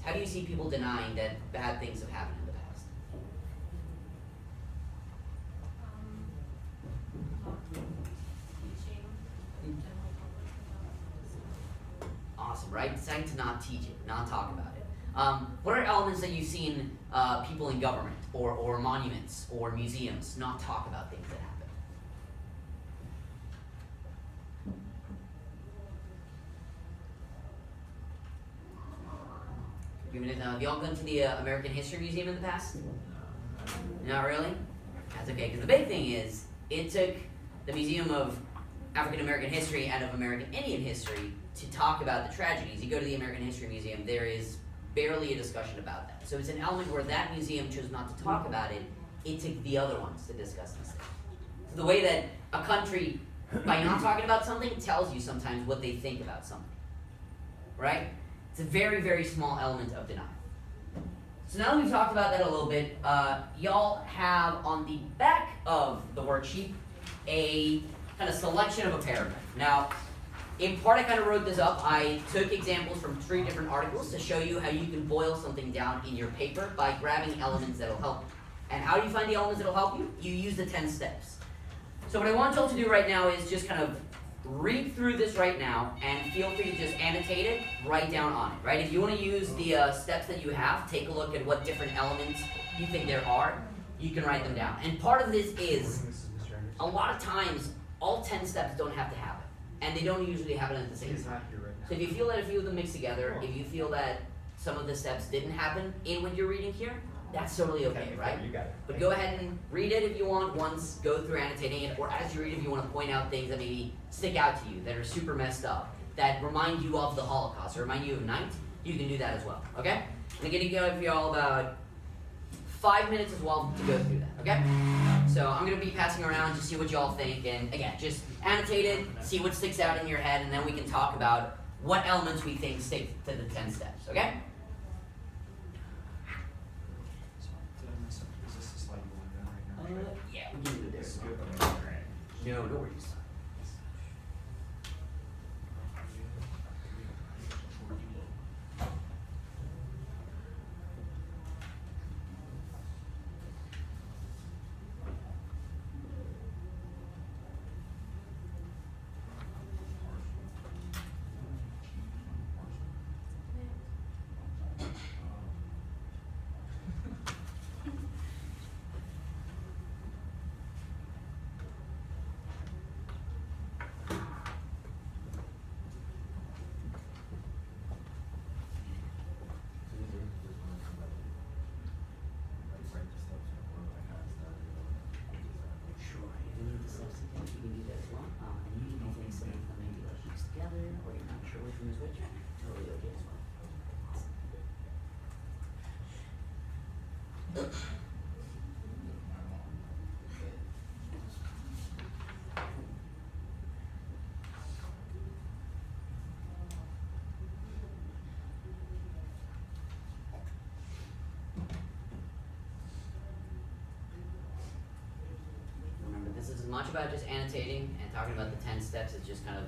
How do you see people denying that bad things have happened in the past? Awesome, right? Deciding to not teach it, not talk about it. What are elements that you've seen people in government or monuments or museums not talk about things that happen? Have you all gone to the American History Museum in the past? Not really? That's okay, because the big thing is, it took the Museum of African American History and of American Indian History to talk about the tragedies. You go to the American History Museum, there is barely a discussion about that. So it's an element where that museum chose not to talk about it, it took the other ones to discuss this thing. So the way that a country, by not talking about something, tells you sometimes what they think about something. Right? It's a very, very small element of denial. So now that we've talked about that a little bit, y'all have on the back of the worksheet a kind of selection of a paragraph. Now, in part I kind of wrote this up. I took examples from 3 different articles to show you how you can boil something down in your paper by grabbing elements that will help you. And how do you find the elements that will help you? You use the 10 steps. So what I want y'all to do right now is just kind of read through this right now and feel free to just annotate it, write down on it, right? If you want to use the steps that you have, take a look at what different elements you think there are, you can write them down. And part of this is, a lot of times, all 10 steps don't have to happen. And they don't usually happen at the same time. So if you feel that a few of them mix together, if you feel that some of the steps didn't happen in what you're reading here, that's totally okay, right? You got it. But go ahead and read it if you want once, go through annotating it, or as you read, if you want to point out things that maybe stick out to you, that are super messed up, that remind you of the Holocaust, or remind you of night, you can do that as well, okay? I'm going to give you all about 5 minutes as well to go through that, okay? So I'm going to be passing around to see what you all think, and again, just annotate it, see what sticks out in your head, and then we can talk about what elements we think stick to the 10 steps, okay? Yeah, we can do this. No worries. Remember, this is as much about just annotating and talking about the 10 steps as just kind of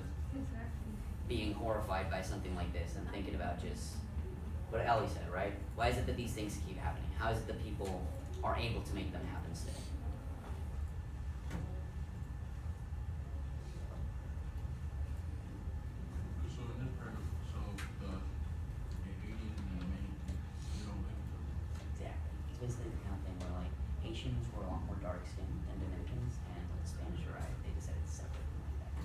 being horrified by something like this and thinking about just what Ellie said, right? Why is it that these things keep happening? How is it that people are able to make them happen still? So in this paragraph, the Haitians and the Americans, you don't live with them. Exactly. It's basically the kind of thing where like Haitians were a lot more dark skinned than Dominicans, and when the Spanish arrived, they decided to separate them like that.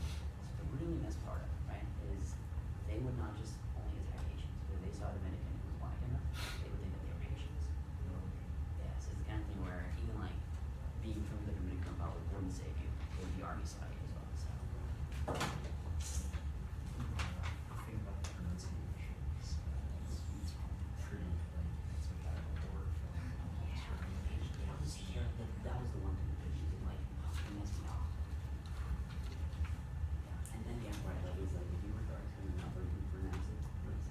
So the really messed part of it, right, is they would not just only attack Haitians. If they saw a Dominican who was black enough, they would think that they were Haitians. Yeah, so it's the kind of thing where even like being from the Dominican Republic wouldn't save you. It would be army side as well. So The thing about the pronunciation is it's pretty like it's a bad word. that was the one thing that she did like mess me off. Yeah. And then the part like is like if you were dark skinned enough or you could pronounce it, like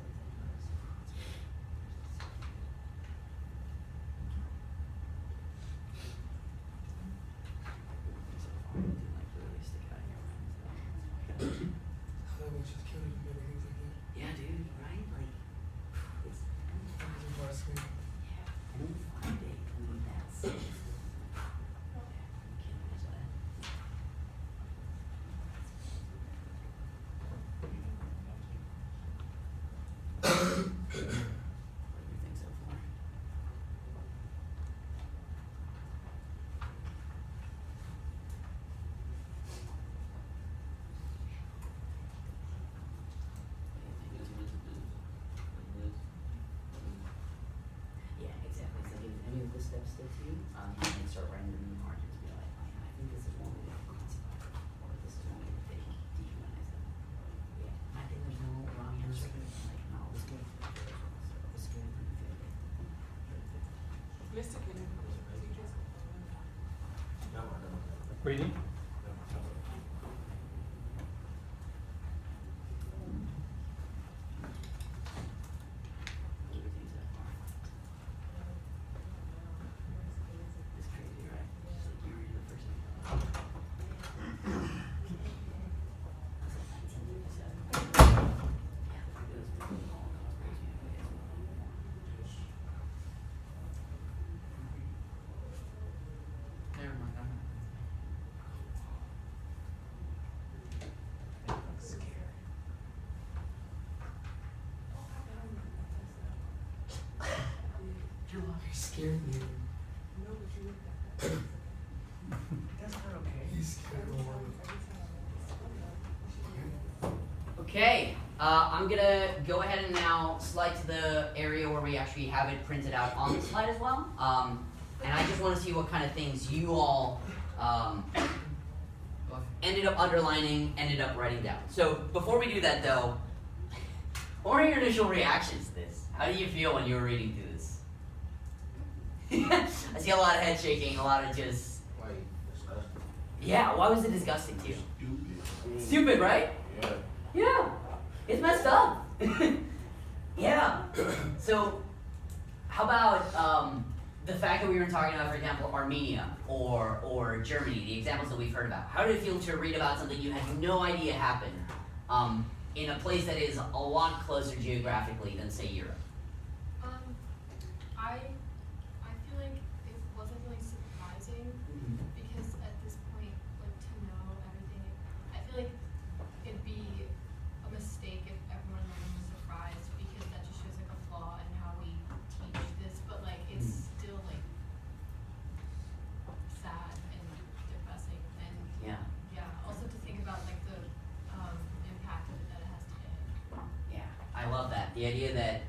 concepts stick to you, you can start writing them in the margins. Be like, oh, yeah, I think this is one way to classify them, or this is one way to dehumanize them. Yeah, I think there's no wrong answer. Like, no, this game. This game. Mr. Kennedy, could you just Reading? It's crazy, right? It's like you read the first thing. That's like 1987. Yeah, it was really long. It was crazy. Never mind. Scary. You scared me. know that you looked at that? That's not okay. He's scared. Okay, I'm gonna go ahead and now slide to the area where we actually have it printed out on the slide as well. And I just want to see what kind of things you all ended up underlining, ended up writing down. So before we do that though, what were your initial reactions to this? How do you feel when you were reading through this? I see a lot of head shaking, a lot of just, Like, disgusting. yeah, why was it disgusting to you? Stupid. Stupid, right? Yeah. Yeah, it's messed up. Yeah. So, how about the fact that we were talking about, for example, Armenia or Germany, the examples that we've heard about? How did it feel to read about something you had no idea happened in a place that is a lot closer geographically than, say, Europe? I feel like it wasn't really surprising because at this point, like to know everything, I feel like it'd be a mistake if everyone was surprised because that just shows like a flaw in how we teach this. But like it's still like sad and depressing and Yeah. Also to think about like the impact that it has today. Yeah, I love that. The idea that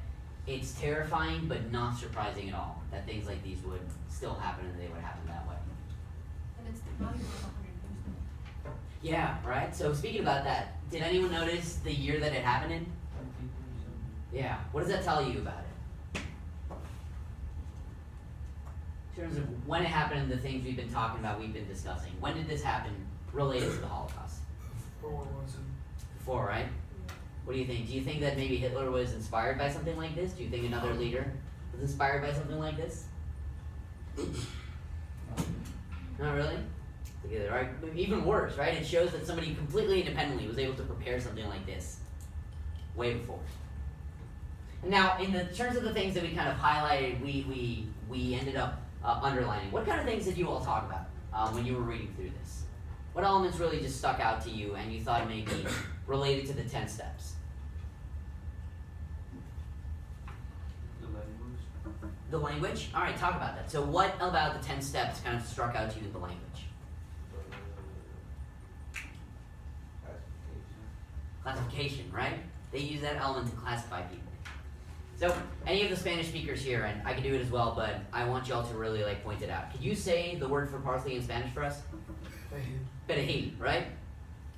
it's terrifying but not surprising at all that things like these would still happen and they would happen that way. And it's not even 100 years ago. Yeah, right? So speaking about that, did anyone notice the year that it happened in? Yeah. What does that tell you about it? In terms of when it happened and the things we've been talking about, we've been discussing. When did this happen related to the Holocaust? Before, right? What do you think? Do you think that maybe Hitler was inspired by something like this? Do you think another leader was inspired by something like this? Not really? Together, right? Even worse, right? It shows that somebody completely independently was able to prepare something like this way before. And now, in the terms of the things that we kind of highlighted, we ended up underlining. What kind of things did you all talk about when you were reading through this? What elements really just stuck out to you and you thought it may be related to the 10 steps? The language. The language? All right, talk about that. So what about the 10 steps kind of struck out to you in the language? Classification, right? They use that element to classify people. So, any of the Spanish speakers here, and I can do it as well, but I want y'all to really point it out. Could you say the word for parsley in Spanish for us? Perejil, right?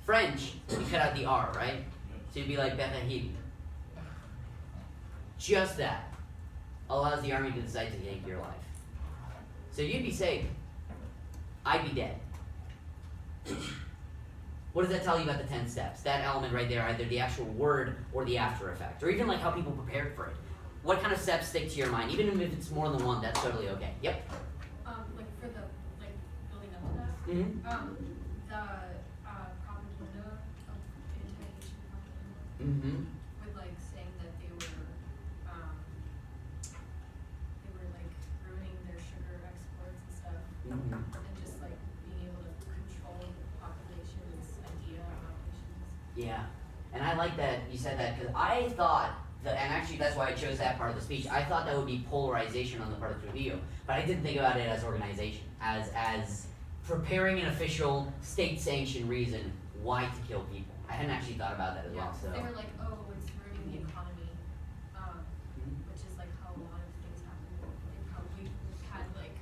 French, you cut out the R, right? So you'd be like perejil. Just that allows the army to decide to take your life. So you'd be safe. I'd be dead. What does that tell you about the 10 steps? That element right there, either the actual word or the after effect, or even like how people prepared for it. What kind of steps stick to your mind? Even if it's more than one, that's totally okay. Yep. Like for the building up to that. Mm-hmm. The propaganda of anti-Haitian propaganda Mm-hmm. with like saying that they were like ruining their sugar exports and stuff, Mm-hmm. and just like being able to control the population's idea of populations. Yeah. And I like that you said that because I thought that, and actually that's why I chose that part of the speech. I thought that would be polarization on the part of Trujillo, but I didn't think about it as organization, as preparing an official state-sanctioned reason why to kill people. I hadn't actually thought about that as Yeah, well. So. they were like, oh, it's ruining the economy, which is like how a lot of things happen. They probably had like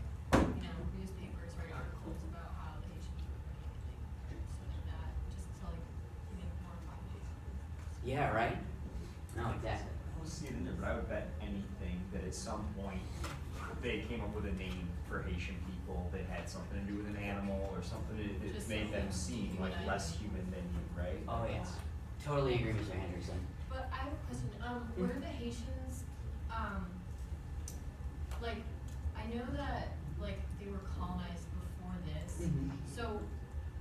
Yeah, right? No, exactly. I don't see it in there, but I would bet anything that at some point they came up with a name for Haitian people that had something to do with an animal or something that Just made them something seem like humanizing. less human than you, right? Oh, yeah. Totally agree, Mr. Henderson. But I have a question. Were the Haitians, like, I know that like they were colonized before this. Mhm. So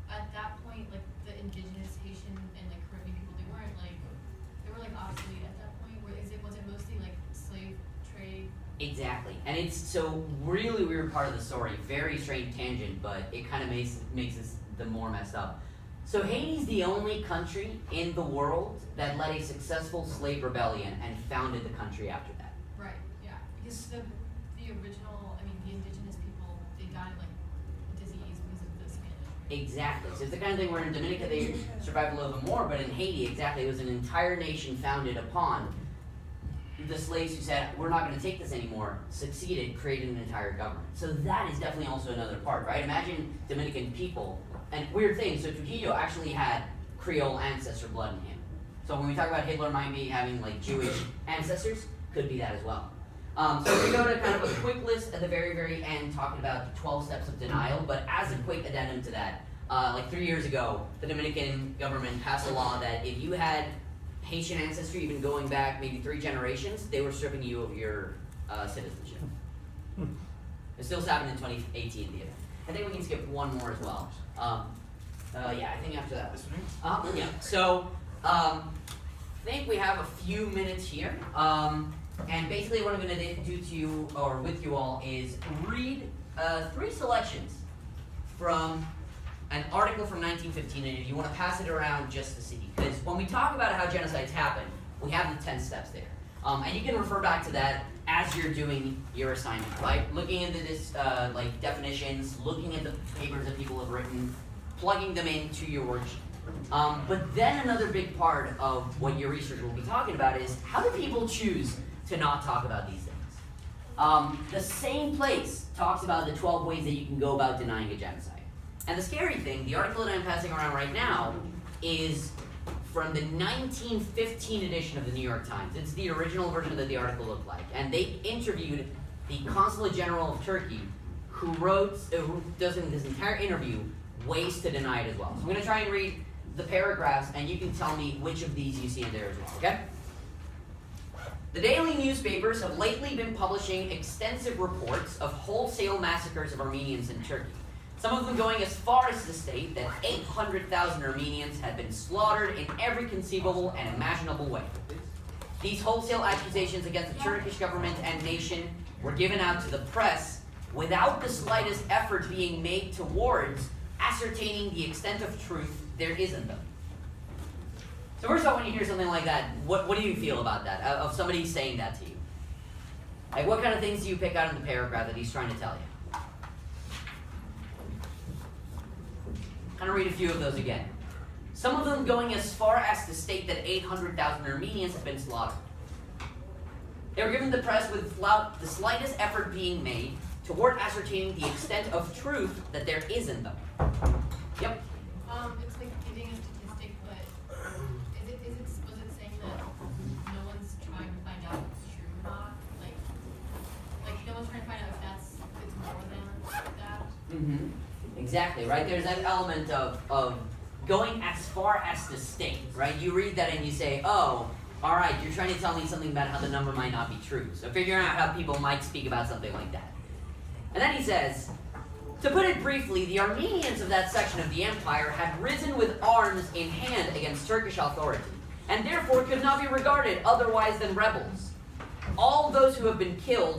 at that point, like the indigenous Haitian and like Caribbean people, they were like obsolete at that point. Was it mostly like slave trade? Exactly. And it's so really weird part of the story. Very strange tangent, but it kind of makes this the more messed up. So Haiti's the only country in the world that led a successful slave rebellion and founded the country after that. Right. Yeah. Because the original, I mean, the indigenous people, they died like disease because of the Spanish. Exactly. So it's the kind of thing where in Dominica they survived a little bit more, but in Haiti, exactly, it was an entire nation founded upon the slaves who said, we're not going to take this anymore, succeeded, created an entire government. So that is definitely also another part, right? Imagine Dominican people, and weird thing, so Trujillo actually had Creole ancestor blood in him. So when we talk about Hitler might be having like Jewish ancestors, could be that as well. So we go to kind of a quick list at the very, very end, talking about the 12 steps of denial, but as a quick addendum to that, like 3 years ago, the Dominican government passed a law that if you had Haitian ancestry, even going back maybe 3 generations, they were stripping you of your citizenship. It still happened in 2018, the event. I think we can skip one more as well. Yeah, I think after that. This one? Yeah, so I think we have a few minutes here. And basically what I'm going to do to you, or with you all, is read 3 selections from an article from 1915, and if you want to pass it around just to see. Because when we talk about how genocides happen, we have the 10 steps there. And you can refer back to that as you're doing your assignment, right? Looking into this, like definitions, looking at the papers that people have written, plugging them into your worksheet. But then another big part of what your research will be talking about is how do people choose to not talk about these things? The same place talks about the 12 ways that you can go about denying a genocide. And the scary thing, the article that I'm passing around right now is from the 1915 edition of the New York Times. It's the original version that the article looked like. And they interviewed the Consulate General of Turkey, who does in this entire interview ways to deny it as well. So I'm going to try and read the paragraphs, and you can tell me which of these you see in there as well, okay? The daily newspapers have lately been publishing extensive reports of wholesale massacres of Armenians in Turkey. Some of them going as far as to state that 800,000 Armenians had been slaughtered in every conceivable and imaginable way. These wholesale accusations against the Turkish government and nation were given out to the press without the slightest effort being made towards ascertaining the extent of truth there is in them. So first of all, when you hear something like that, what do you feel about that, of somebody saying that to you? Like, what kind of things do you pick out in the paragraph that he's trying to tell you? Kind of read a few of those again. Some of them going as far as to state that 800,000 Armenians have been slaughtered. They were given to the press without the slightest effort being made toward ascertaining the extent of truth that there is in them. Yep. It's like giving a statistic, but was it saying that no one's trying to find out if it's true or not? Like no one's trying to find out if it's more than that? Mm-hmm. Exactly, right? There's that element of going as far as to state, right? You read that and you say, oh, all right, you're trying to tell me something about how the number might not be true. So figuring out how people might speak about something like that. And then he says, to put it briefly, the Armenians of that section of the empire had risen with arms in hand against Turkish authority, and therefore could not be regarded otherwise than rebels. All those who have been killed